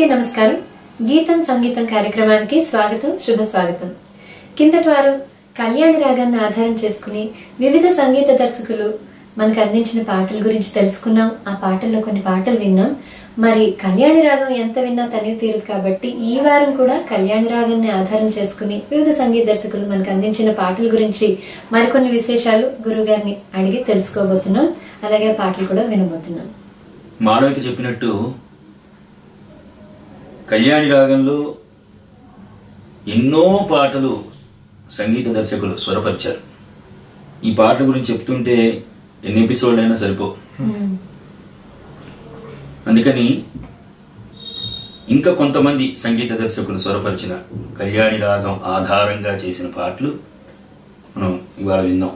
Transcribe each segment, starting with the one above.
అందరికీ నమస్కారం. గీతం సంగీతం కార్యక్రమానికి స్వాగతం, శుభ స్వాగతం. కిందటి వారం కళ్యాణి రాగాన్ని ఆధారం చేసుకుని వివిధ సంగీత దర్శకులు మనకు అందించిన పాటల గురించి తెలుసుకున్నాం. ఆ పాటల్లో కొన్ని పాటలు విన్నాం. మరి కళ్యాణి రాగం ఎంత విన్నా తనివి తీరదు కాబట్టి ఈ వారం కూడా కళ్యాణి రాగాన్ని ఆధారం చేసుకుని వివిధ సంగీత దర్శకులు మనకు అందించిన పాటల గురించి మరికొన్ని విశేషాలు గురువు గారిని అడిగి తెలుసుకోబోతున్నాం. అలాగే పాటలు కూడా వినబోతున్నాం. మానవికి చెప్పినట్టు కళ్యాణి రాగంలో ఎన్నో పాటలు సంగీత దర్శకులు స్వరపరిచారు. ఈ పాటల గురించి చెప్తుంటే ఎన్ని ఎపిసోడ్ అయినా సరిపో. అందుకని ఇంకా కొంతమంది సంగీత దర్శకులు స్వరపరిచిన కళ్యాణి రాగం ఆధారంగా చేసిన పాటలు మనం ఇవాళ విందాం.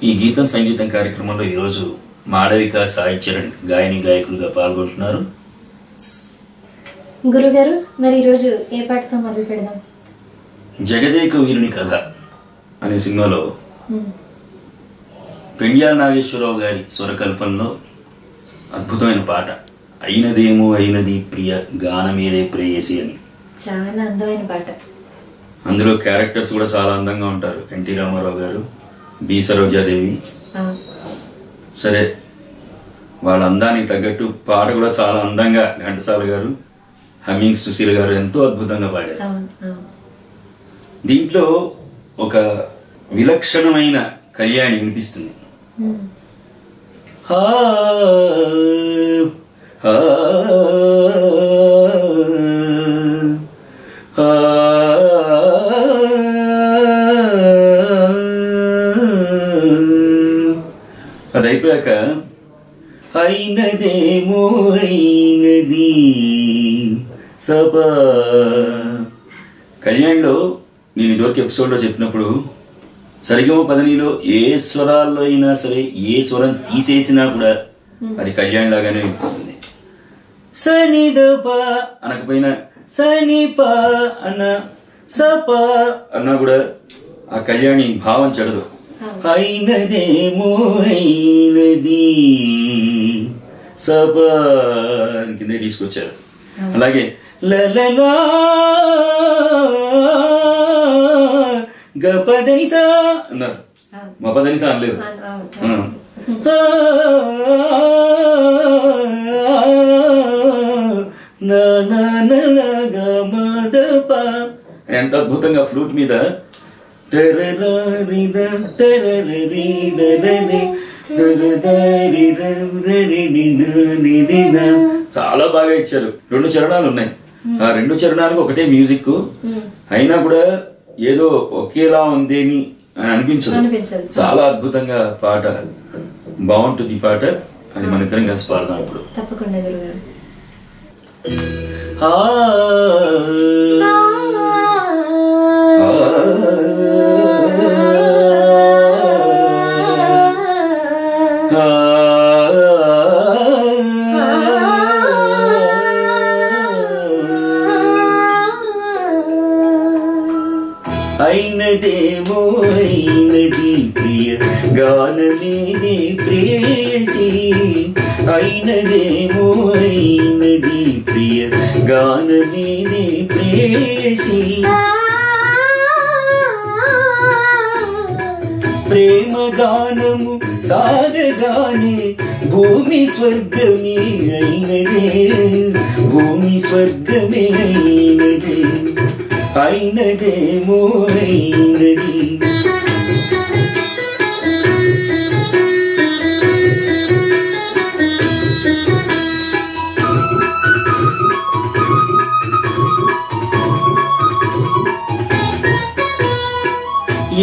ఈ గీతం సంగీతం కార్యక్రమంలో ఈరోజు మాళవిక, సాయి చరణ్ గాయని గాయకులుగా పాల్గొంటున్నారు. గురుగారు, మరి ఈరోజు ఏ పాటతో మొదలు పెడదాం? జగదేక వీరుని కథ అనే సినిమాలో పెండ్యాల నాగేశ్వరరావు గారి స్వరకల్పనలో అద్భుతమైన పాట అయినదేమో అయినది ప్రియ గానమేదే ప్రేయసి అని. చాలా అందమైన పాట. అందులో క్యారెక్టర్స్ కూడా చాలా అందంగా ఉంటారు. ఎన్టీ రామారావు గారు, బి సరోజాదేవి. సరే, వాళ్ళ అందానికి తగ్గట్టు పాట కూడా చాలా అందంగా ఘంటసాల గారు, హమ్మింగ్ సుశీల గారు ఎంతో అద్భుతంగా పాడారు. దీంట్లో ఒక విలక్షణమైన కళ్యాణి వినిపిస్తుంది. అదైపోయాక అయినదేమో అయినది సభా. కళ్యాణ్లో నేను ఇదివరకు ఎపిసోడ్లో చెప్పినప్పుడు సరిగమ పదనిలో ఏ స్వరాల్లో అయినా సరే ఏ స్వరం తీసేసినా కూడా అది కళ్యాణ్ లాగానే వినిపిస్తుంది. సనిదప అనకపోయినా సనిప అన్న సప అన్నా కూడా ఆ కళ్యాణి భావం చెడదు. అయినదేమో అయినది సప కిందే తీసుకొచ్చారు. అలాగే లలలా గపదనిసా అన్నారు, మపదనిసా అనలేదు. ఎంత అద్భుతంగా ఫ్లూట్ మీద చాలా బాగా ఇచ్చారు. 2 చరణాలు ఉన్నాయి. ఆ 2 చరణాలకు ఒకటే మ్యూజిక్ అయినా కూడా ఏదో ఒకేలా ఉందేమి అని అనిపించదు. చాలా అద్భుతంగా పాట బాగుంటుంది. ఈ పాట అది మన ఇద్దరం కలిసి పాడదాం ఇప్పుడు. తప్పకుండా గురుగారు. అయినదేమో అయినది ప్రియ గానమేదే ప్రేయసి. అయినదేమో అయినది ప్రియ గానమేదే ప్రేయసి. ప్రేమ గానము సాగగానే భూమి స్వర్గమే అయినదే, భూమి స్వర్గమే అయినదే. అయినదేమో అయినది.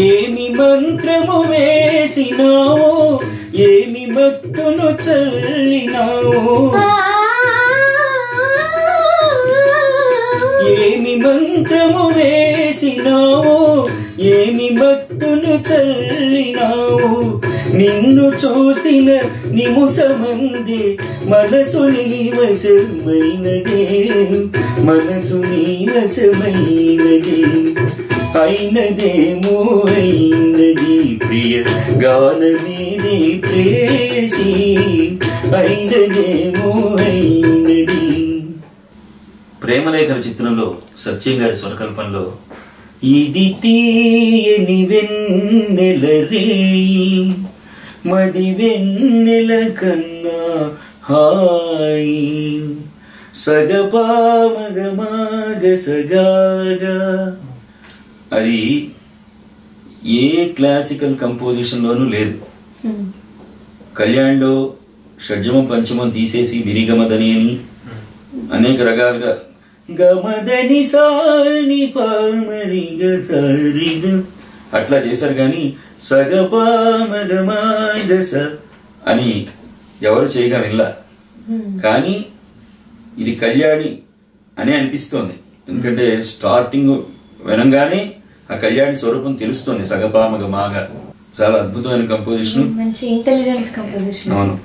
ఏమి మంత్రము వేసినావో, ఏమి భక్తును చల్లినావో, ఏమి మంత్రము వేసినావో, ఏమి భక్తును చల్లినావో. నిన్ను చూసిన నిముషమందే మనసు నీ వశమైనదే, మనసు నీ వశమైనదే. అయినదేమో అయినది ప్రియ గానమేదే ప్రేయసి. అయినదేమో అయినది. ప్రేమలేఖన చిత్రంలో సత్యం గారి స్వరకల్పంలో ఇది తీయని వెన్నెల రేయి మది వెన్నెల కన్నా హాయి సగపామగమాగ సగాగా. అది ఏ క్లాసికల్ కంపోజిషన్ లోనూ లేదు. కళ్యాణ్లో షడ్జమం పంచమం తీసేసి విరిగమదని అని అనేక రకాలుగా గమదని సాని పామరిగ సరిగ అట్లా చేశారు. కానీ సగపామగమాగస అని ఎవరు చేయగలిలా. కానీ ఇది కళ్యాణి అనే అనిపిస్తోంది. ఎందుకంటే స్టార్టింగ్ వినంగానే ఆ కళ్యాణి స్వరూపం తెలుస్తోంది. సగపామగమాగ చాలా అద్భుతమైన కంపోజిషన్. అవును.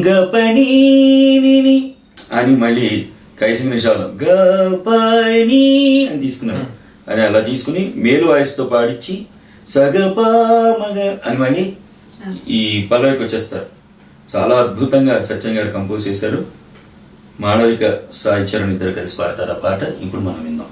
గపని అని మళ్ళీ కైసింగ్ నిషాదం గపని అని తీసుకున్నారు. అని అలా తీసుకుని మేలు వాయిస్తో పాడించి సగపామగ అని మళ్ళీ ఈ పల్లవికి వచ్చేస్తారు. చాలా అద్భుతంగా సత్యం గారు కంపోజ్ చేశారు. మాళవిక సాయి చరణ్ ఇద్దరు కలిసి పాడతారు ఆ పాట. ఇప్పుడు మనం విందాం.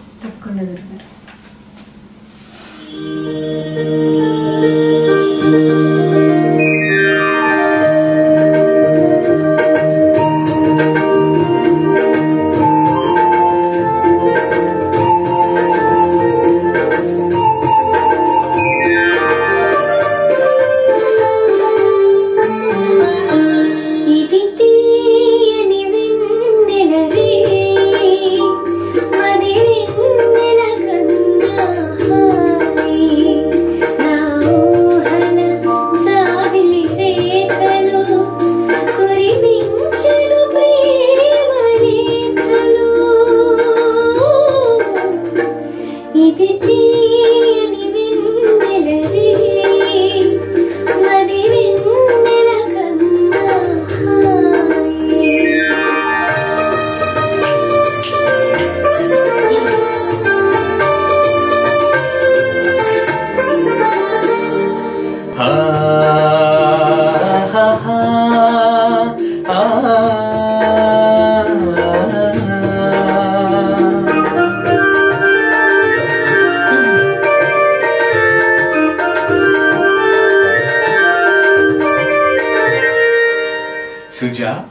సుజా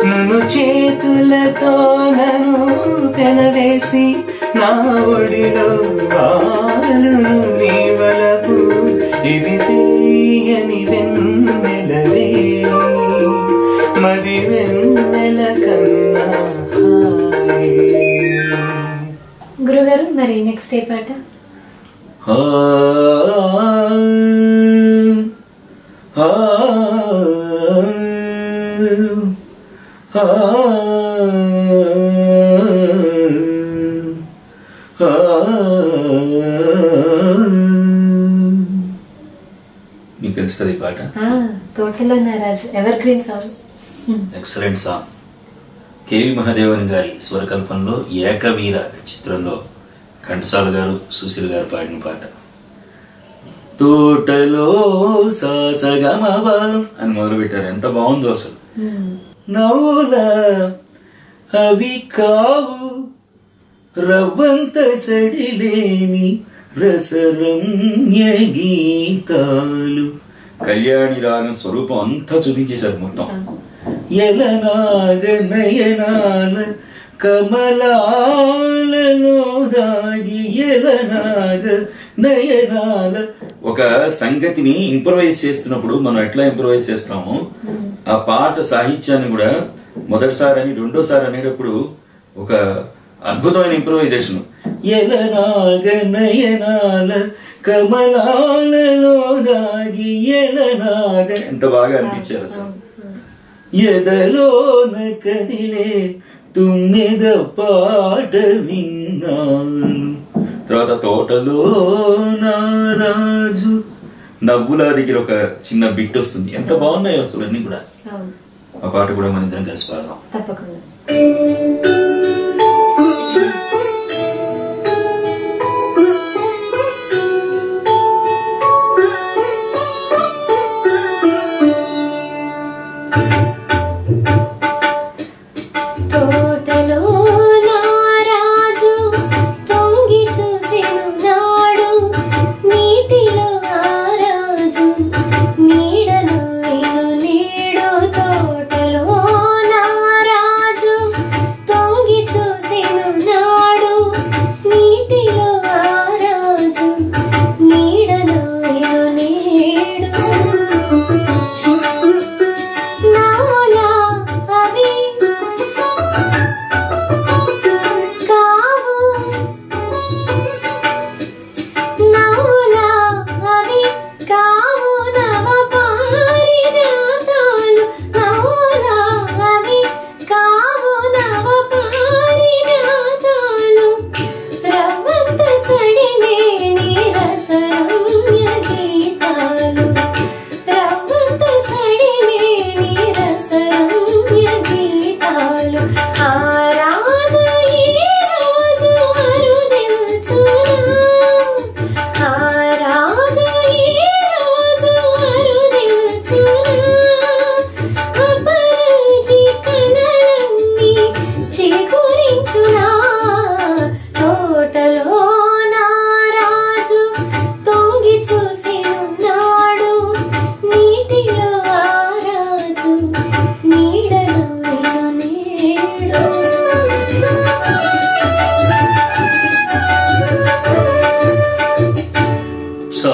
నన్ను చేతులతో నన్ను పెనవేసి నా ఒడిలో వాలు నీ వలపు ఇది తీయని వెన్నెల రేయి మది వెన్నెల కన్నా గురుగారు మరి నెక్స్ట్ ఏ పాట? మీకు తెలుస్తుంది ఈ పాట? తోటలో నారాజు evergreen song. Excellent song. KV Mahadevan గారి స్వరకల్పంలో ఏకవీర చిత్రంలో ఘంటసాల గారు సుశీల్ గారు పాడిన పాట. తోటలో సాసగమబలం అని మొదలు పెట్టారు. ఎంత బాగుందో అసలు. నవ్వుల అవి కావు రవ్వంత సడిలేని రసరమ్య గీతాలు. కళ్యాణి రాగం స్వరూపం అంతా చూపించేశారు మొత్తం. ఎలనాగ నయనాల కమలాలలో దాగి ఎలనాగ నయనాల. ఒక సంగతిని ఇంప్రవైజ్ చేస్తున్నప్పుడు మనం ఎట్లా ఇంప్రవైజ్ చేస్తామో ఆ పాట సాహిత్యాన్ని కూడా మొదటిసారి అని రెండోసారి అనేటప్పుడు ఒక అద్భుతమైన ఇంప్రవైజేషన్. ఎలనాగ నయనాల కమలాలలో దాగి ఎలనాగ ఎంత బాగా అనిపించారు అసలు. ఎదలోన కదిలే తుమ్మెద పాట విన్నాను. తర్వాత తోటలో నారాజు నవ్వుల దగ్గర ఒక చిన్న బిట్ వస్తుంది, ఎంత బాగున్నాయో అసలు అన్ని కూడా. ఆ పాట కూడా మన ఇద్దరం కలిసి పాడదాం. తప్పకుండా.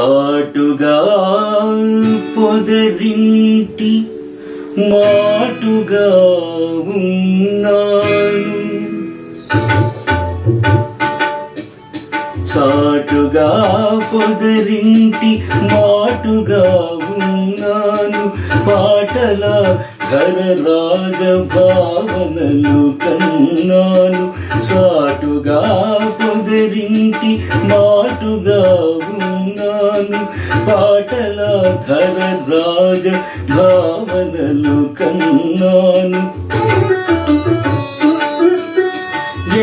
సాటుగా పొదరింటి మాటుగా ఉన్నాను, సాటుగా పొదరింటి మాటుగా ఉన్నాను, పాటల ఘర రాగ భావనలు కన్నాను, సాటుగా పొదరింటి మాటుగా ఉన్నాను, పాటల ధర రాగ భావనలు కన్నాను,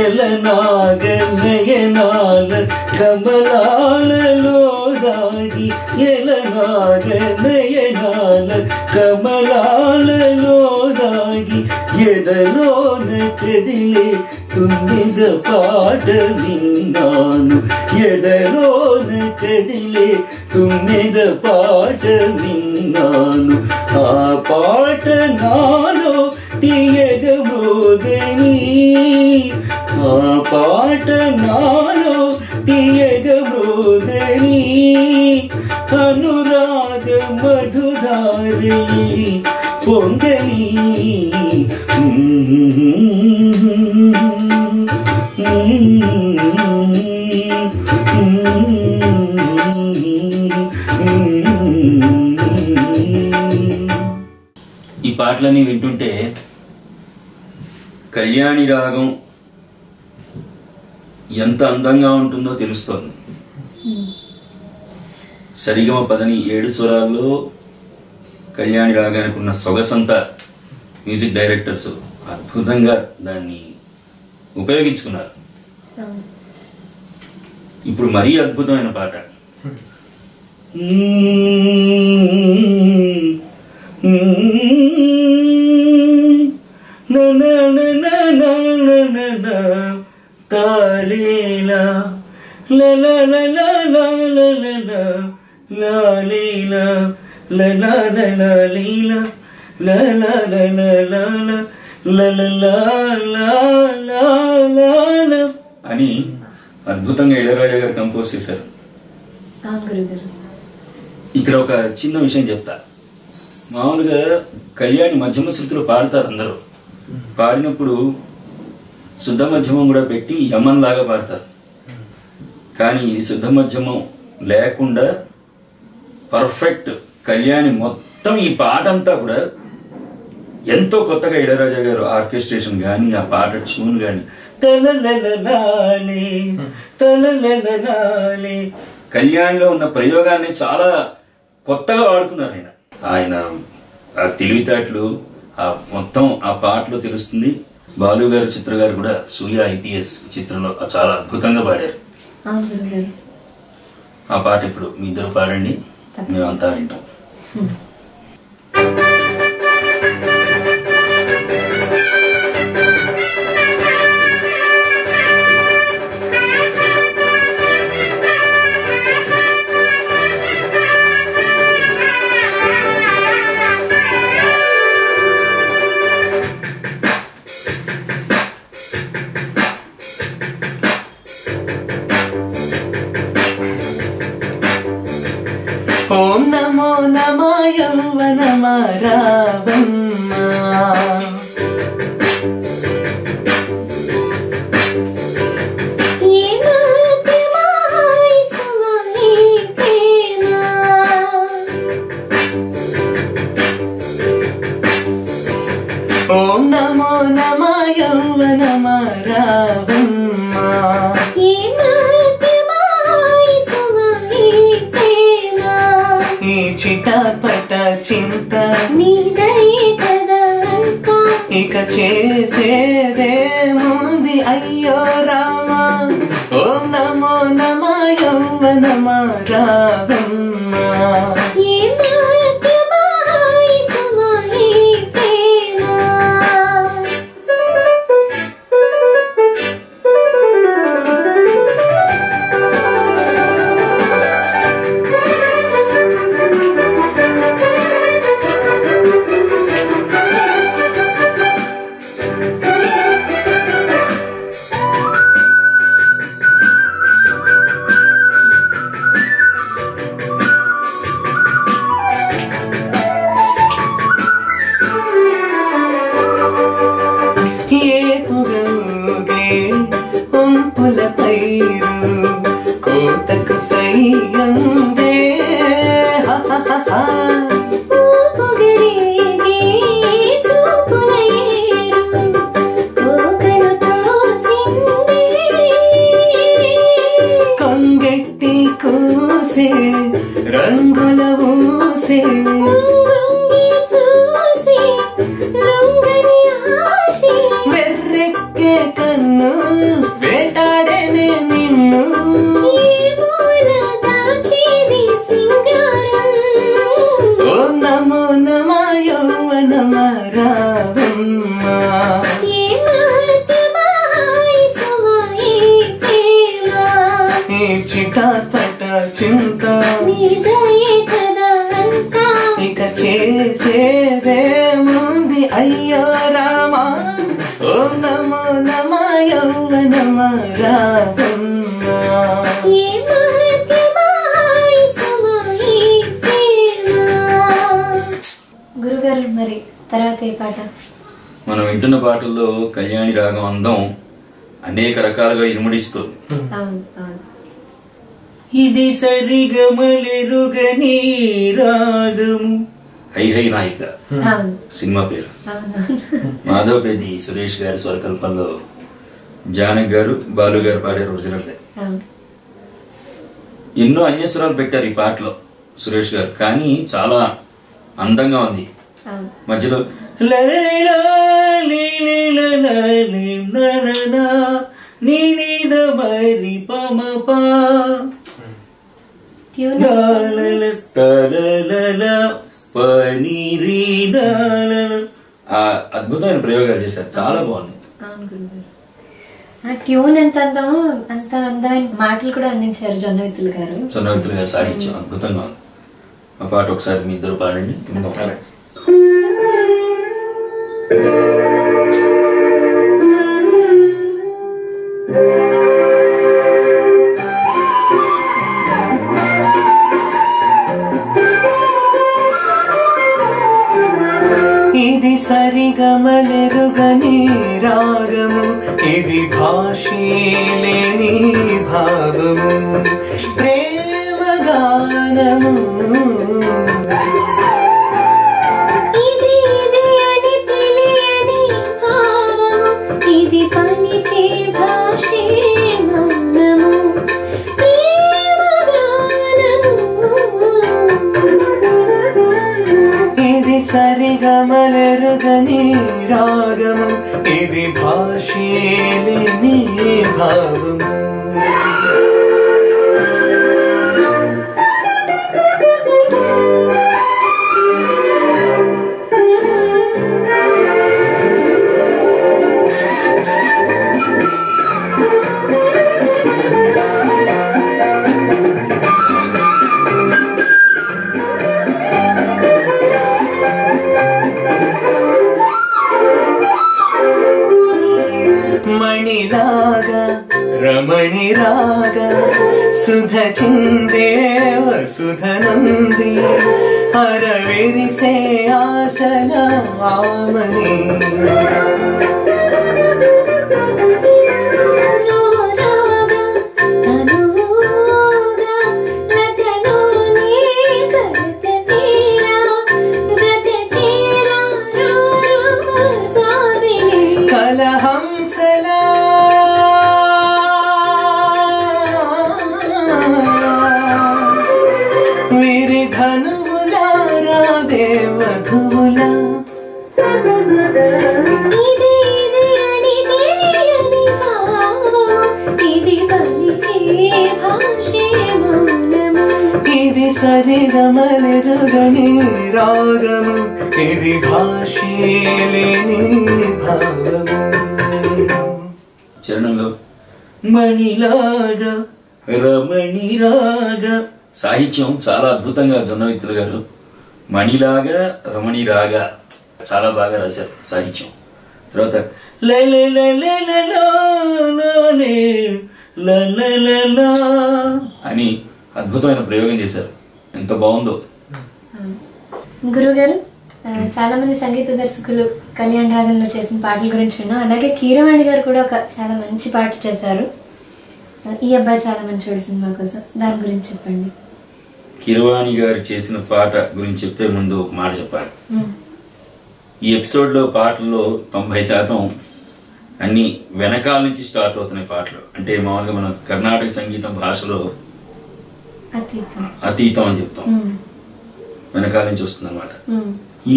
ఎలనాగ నయనాల కమలాలలో దాగి, ఎలనాగ నయనాల కమలాలలో దాగి, ఎదలోన కదిలే తుమ్మిద పాట విన్నాను, ఎదలోన కదిలే తుమ్మిద పాట విన్నాను, ఆ పాట నాలో తీయగ మోగని, ఆ పాట నాలో తీయగ మోగని, అనురాగ మధుధారి పొంగని, ఈ పాటలన్నీ వింటుంటే కళ్యాణి రాగం ఎంత అందంగా ఉంటుందో తెలుస్తోంది. సరిగమ పదని 7 స్వరాల్లో కళ్యాణి రాగానికి ఉన్న సొగసంతా మ్యూజిక్ డైరెక్టర్స్ అద్భుతంగా దాన్ని ఉపయోగించుకున్నారు. ఇప్పుడు మరీ అద్భుతమైన పాట. తాలీలా లలా లలా లలా లాలీలా లలా లలా లీలా లలా లలా లలా అని అద్భుతంగా ఇళయరాజా గారు కంపోజ్ చేశారు. ఇక్కడ ఒక చిన్న విషయం చెప్తా. మామూలుగా కళ్యాణి మధ్యమ శృతిలో పాడతారు అందరూ. పాడినప్పుడు శుద్ధ మధ్యమం కూడా పెట్టి యమన్ లాగా పాడతారు. కానీ ఇది శుద్ధ మధ్యమం లేకుండా పర్ఫెక్ట్ కళ్యాణి మొత్తం ఈ పాట అంతా కూడా ఎంతో కొత్తగా ఇళయరాజా గారు ఆర్కెస్ట్రేషన్ గాని ఆ పాట ట్యూన్ గాని తలలలలాలే తలలలలాలే కళ్యాణిలో ఉన్న ప్రయోగాన్ని చాలా కొత్తగా వాడుకున్నారు ఆయన ఆ తెలివితేటలు ఆ మొత్తం ఆ పాటలో తెలుస్తుంది. బాలు గారు, చిత్ర గారు కూడా సూర్య IPS చిత్రంలో చాలా అద్భుతంగా పాడారు. ఆ పాట ఇప్పుడు మీ ఇద్దరు పాడండి, మేమంతా వింటాం. ఓం నమో నమ యౌవనమ రావమ్మ, ఓం నమో నమ యౌవనమ రావమ్మ, ఈ చిటపట చింత ఇక చేసేదేముంది అయ్యో రామా. ఓం నమో నమ యౌవనమ రావమ్మ, ఒంపుల పైరు కోతకు సయ్యందే కొంగెట్టి కూసే రంగుల ఊసే వెర్రెక్కే కన్ను వేటాడేనే నిన్ను, ఓం నమో నమ యౌవనమ రావమ్మ, ఈ చిటపట చింత ఇక చేసేదేముంది అయ్యో రామా. ఓం నమో నమ యౌవనమ రావమ్మ, గురుగారు మరి తర్వాత ఏ పాట? మనం వింటున్న పాటల్లో కళ్యాణి రాగం అందం అనేక రకాలుగా ఇనుమడిస్తుంది. ఇది సరిగమలెరుగని రాగము, హై హై నాయిక సినిమా పేరు. మాధవ్ పెద్ది, సురేష్ గారి స్వరకల్పంలో జానక్ గారు, బాలు గారు పాడారు ఒరిజినల్. ఎన్నో అన్యస్వరాలు పెట్టారు ఈ పాటలో సురేష్ గారు, కానీ చాలా అందంగా ఉంది. మధ్యలో అద్భుతమైన ప్రయోగాలు చేశారు, చాలా బాగుంది. ట్యూన్ ఎంత అందమో అంత అందమైన మాటలు కూడా అందించారు జొన్నవిత్తులు గారు. జొన్నవిత్తులు గారు సాహిత్యం అద్భుతంగా ఉంది. ఆ పాట ఒకసారి మీ ఇద్దరు పాడండి. ఇది సరిగమలెరుగని రాగము, ఇది భాషలేని భావము, ప్రేమ గానము, ఇది అని తెలియని భావము, ఇది పలికే భాషే మౌనము, ప్రేమ గానము. సరిగమలెరుగని రాగము ఇది భాషే లేని భావము మణిలాగా రమణి రాగా సుధ చిందేవ సుధనంది అరవిరిసే ఆసల ఆమని సరిగమలెరుగని రాగము ఇది భాషే లేని భావము చరణంలో మణిలాగా రమణి రాగా సాహిత్యం చాలా అద్భుతంగా జొన్నవిత్తులు గారు మణిలాగా రమణి రాగా చాలా బాగా రాశారు సాహిత్యం. తర్వాత అని అద్భుతమైన ప్రయోగం చేశారు. ఎంత బాగుందో. గురుగారు, చాలా మంది సంగీత దర్శకులు కళ్యాణ రాగంలో చేసిన పాటల గురించి విన్నాం. అలాగే కీరవాణి గారు కూడా ఒక చాలా మంచి పాట చేశారు. ఈ అబ్బాయి చాలా మంచి చూడు సినిమా కోసం, దాని గురించి చెప్పండి. కీరవాణి గారు చేసిన పాట గురించి చెప్పే ముందు ఒక మాట చెప్పాలి. ఈ ఎపిసోడ్ లో పాటల్లో 90% అన్ని వెనకాల నుంచి స్టార్ట్ అవుతున్నాయి పాటలు. అంటే మామూలుగా మనం కర్ణాటక సంగీతం భాషలో అతీతం అని చెప్తాం, వెనకాల నుంచి వస్తుంది అనమాట.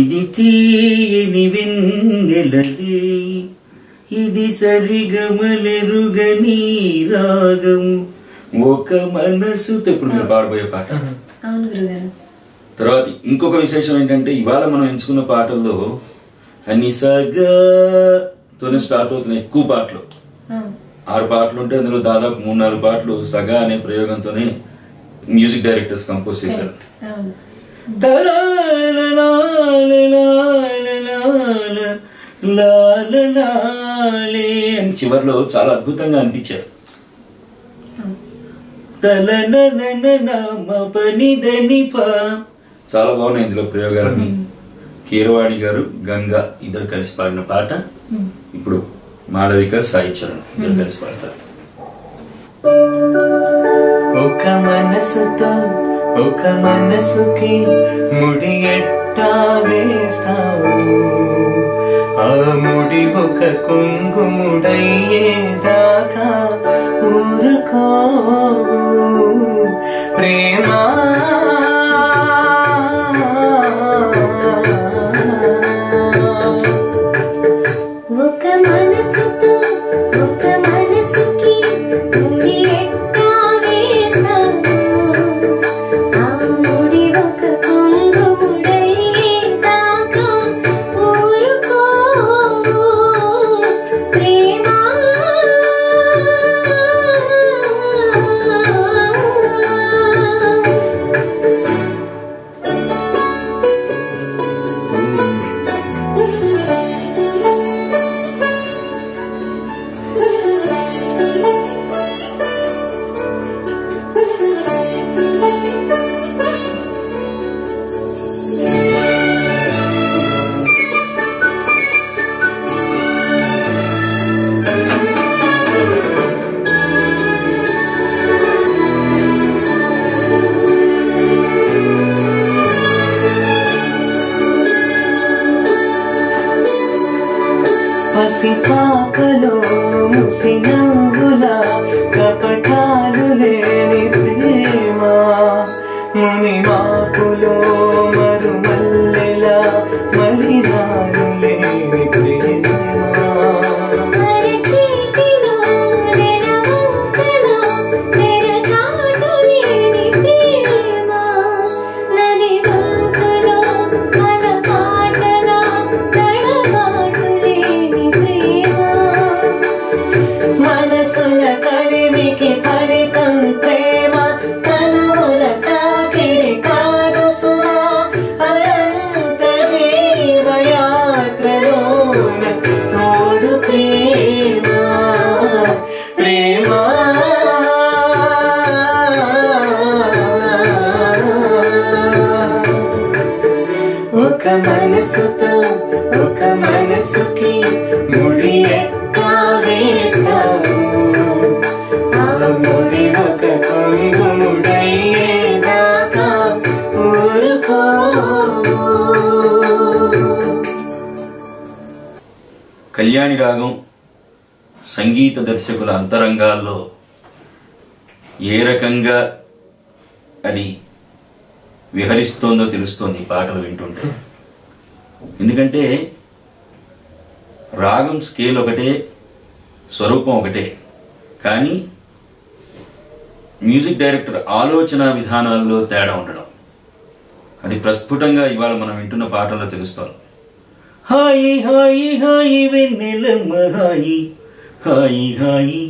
ఇది తీయని వెన్నెలలే ఇది సరిగమలెరుగని రాగము ఒక మనసుతో, ఇప్పుడు మీరు పాడబోయే పాట. తర్వాత ఇంకొక విశేషం ఏంటంటే ఇవాళ మనం ఎంచుకున్న పాటల్లో అన్ని సగాతోనే స్టార్ట్ అవుతున్నాయి. ఎక్కువ పాటలు 6 పాటలు ఉంటే అందులో దాదాపు 3-4 పాటలు సగా అనే ప్రయోగంతోనే మ్యూజిక్ డైరెక్టర్స్ కంపోజ్ చేశారు. అని చివర్లో చాలా అద్భుతంగా అనిపించారు. చాలా బాగున్నాయి ఇందులో ప్రయోగాలన్నీ. కీరవాణి గారు, గంగా ఇద్దరు కలిసి పాడిన పాట. ఇప్పుడు మాళవిక, సాయి చరణ్ ఇద్దరు కలిసి పాడతారు. ఒక మనసుతో ఒక మనసుకి ముడి ఎట్టా వేస్తావు, ఆ ముడి ఒక కుంగుముడయ్యేదాకా ఊరుకోవు ప్రేమ. పసిపాపలో ముసినవ్వుల కపటాలు లేని ప్రేమ, ముని మాపులో మరుమల్లెల మలినాలు లేని మనసుతో ఒక మనసుకి ముడి ఎట్టా వేస్తావు ఆ ముడి ఒక కొంగు ముడయ్యేదాకా ఊరుకో కళ్యాణి రాగం సంగీత దర్శకుల అంతరంగాల్లో ఏ రకంగా అది విహరిస్తోందో తెలుస్తోంది ఈ పాటలు వింటుంటే. ఎందుకంటే రాగం స్కేల్ ఒకటే, స్వరూపం ఒకటే, కానీ మ్యూజిక్ డైరెక్టర్ ఆలోచన విధానాల్లో తేడా ఉండడం అది ప్రస్ఫుటంగా ఇవాళ మనం వింటున్న పాటల్లో తెలుస్తోంది. హాయి హాయి హాయి వెన్నెలమ్మ హాయి హాయి హాయి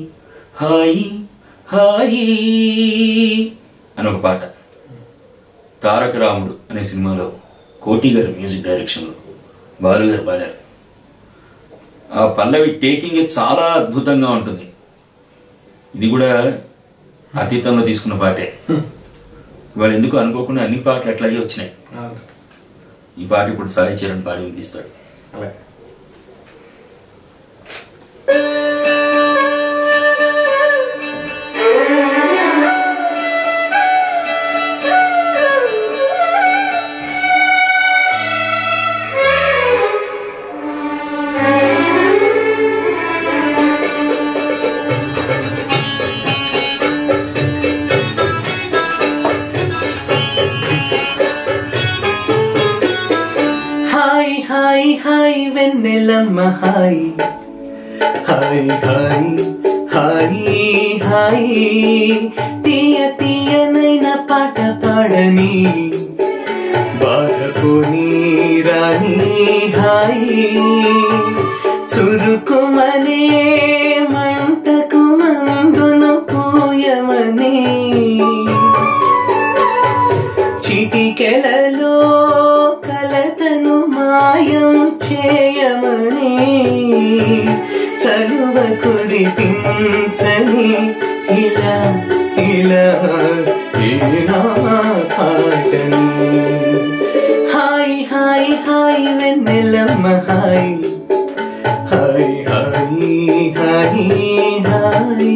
హాయి హాయి అని ఒక పాట తారక రాముడు అనే సినిమాలో కోటి గారు మ్యూజిక్ డైరెక్షన్లో బాలు గారు పాడారు. ఆ పల్లవి టేకింగ్ చాలా అద్భుతంగా ఉంటుంది. ఇది కూడా అతీతంలో తీసుకున్న పాటే. ఇవాళ ఎందుకు అనుకోకుండా అన్ని పాటలు ఎట్లాగే వచ్చినాయి. ఈ పాట ఇప్పుడు సాయి చరణ్ పాడి వినిపిస్తాడు. హాయ్ హాయ్ వెన్నెలమ్మ హాయ్ హాయ్ హాయ్ హాయ్ హాయ్ తీయ తీయనైన పాట పాడని బాధకుని రాణి హాయ్ చురుకుమనే మంటకు మందును పూయమని చిటికెలలో కలతను మాయం చేయమని చలువ కురిపించని ఇలా ఇలా ఇలా పాటను హాయ్ హాయ్ హాయ్ వెన్నెలమ్మ హాయ్ హాయ్ హాయ్ హాయ్ హాయ్.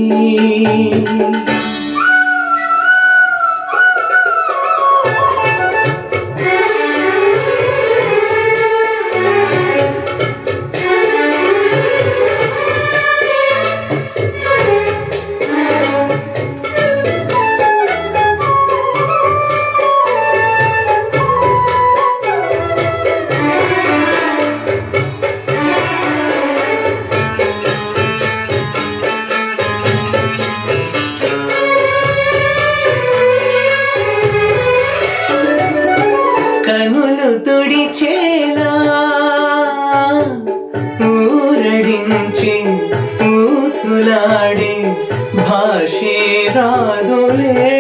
కనులు తుడిచేలా ఊరడించి ఊసులాడే భాషే రాదులే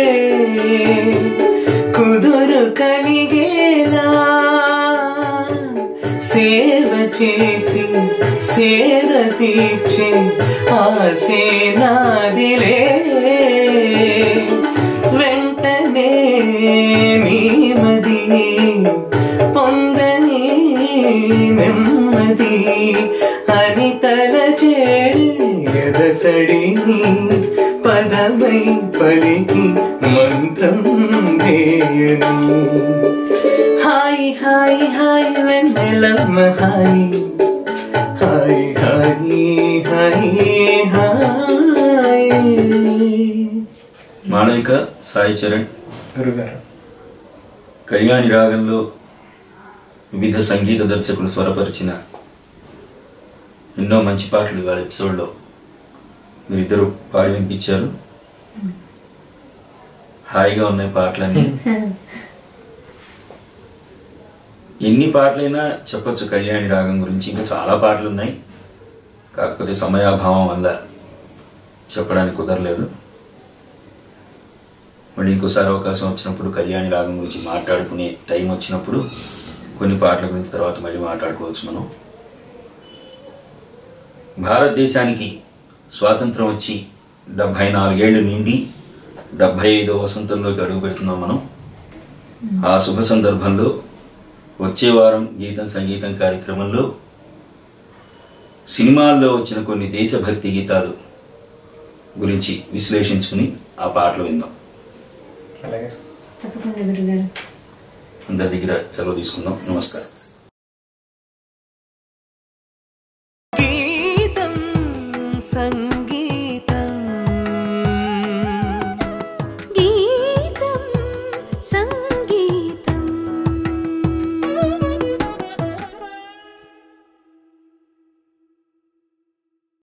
కుదురు కలిగేలా సేవ చేసి సేద తీర్చి ఆసే నాదిలే వెంటనే నీమది పొందని నెమ్మది అని తలచేడి ఎదసడిని పదమై పలికి మంత్రం వేయను హాయ్ హాయ్ హాయ్ వెన్నెలమ్మ హాయ్ హాయ్ హాయ్ హాయ్ హాయ్. మాళవిక, సాయి చరణ్ గురుగారు కళ్యాణి రాగంలో వివిధ సంగీత దర్శకులు స్వరపరిచిన ఎన్నో మంచి పాటలు ఇవాళ ఎపిసోడ్లో మీరిద్దరు పాడి వినిపించారు. హాయిగా ఉన్నాయి పాటలన్నీ. ఎన్ని పాటలైనా చెప్పొచ్చు కళ్యాణి రాగం గురించి. ఇంకా చాలా పాటలు ఉన్నాయి, కాకపోతే సమయాభావం వల్ల చెప్పడానికి కుదరలేదు. మళ్ళీ ఇంకోసారి అవకాశం వచ్చినప్పుడు కళ్యాణి రాగం గురించి మాట్లాడుకునే టైం వచ్చినప్పుడు కొన్ని పాటల గురించి తర్వాత మళ్ళీ మాట్లాడుకోవచ్చు మనం. భారతదేశానికి స్వాతంత్రం వచ్చి 74 ఏళ్ళు నిండి 75వ వసంతంలోకి అడుగు పెడుతున్నాం మనం. ఆ శుభ సందర్భంలో వచ్చే వారం గీతం సంగీతం కార్యక్రమంలో సినిమాల్లో వచ్చిన కొన్ని దేశభక్తి గీతాలు గురించి విశ్లేషించుకుని ఆ పాటలు విందాం. అలాగే తప్పకుండా గురుగారు. అందరి దగ్గర సెలవు తీసుకుందాం. నమస్కారం. గీతం